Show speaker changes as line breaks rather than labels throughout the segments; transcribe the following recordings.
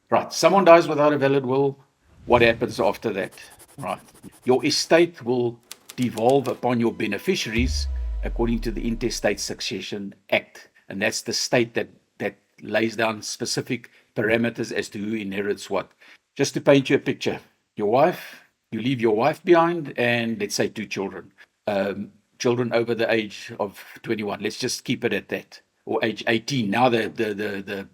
Right. Someone dies without a valid will. What happens after that? Right. Your estate will devolve upon your beneficiaries according to the Intestate Succession Act. And that's the state that lays down specific parameters as to who inherits what. Just to paint you a picture, your wife, you leave your wife behind, and let's say 2 children. Children over the age of 21. Let's just keep it at that. Or age 18. Now the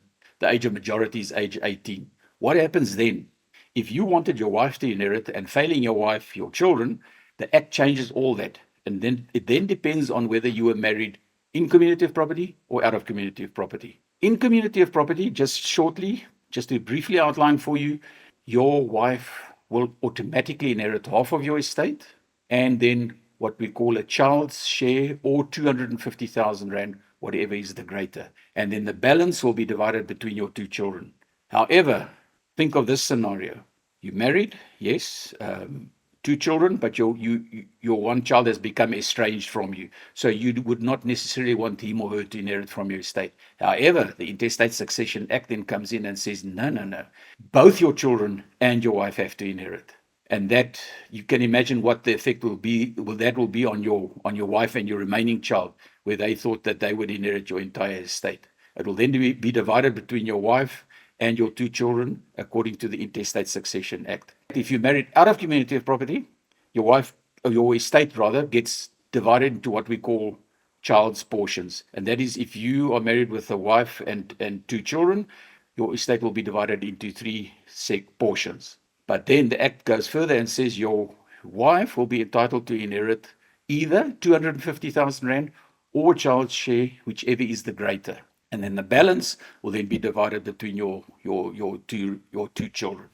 age of majority is age 18. What happens then? If you wanted your wife to inherit and failing your wife, your children, the act changes all that. And then it then depends on whether you were married in community of property or out of community of property. In community of property, just shortly, just to briefly outline for you, your wife will automatically inherit half of your estate, and then what we call a child's share, or 250,000 Rand, whatever is the greater. And then the balance will be divided between your 2 children. However, think of this scenario. You married, yes, 2 children, but your one child has become estranged from you. So you would not necessarily want him or her to inherit from your estate. However, the Intestate Succession Act then comes in and says, no. Both your children and your wife have to inherit. And that, you can imagine what the effect will be. That will be on your wife and your remaining child, where they thought that they would inherit your entire estate. It will then be divided between your wife and your 2 children according to the Intestate Succession Act. If you married out of community of property, your wife, or your estate rather, gets divided into what we call child's portions. And that is, if you are married with a wife and 2 children, your estate will be divided into 3 portions. But then the Act goes further and says your wife will be entitled to inherit either 250,000 Rand or child's share, whichever is the greater. And then the balance will then be divided between your 2 children.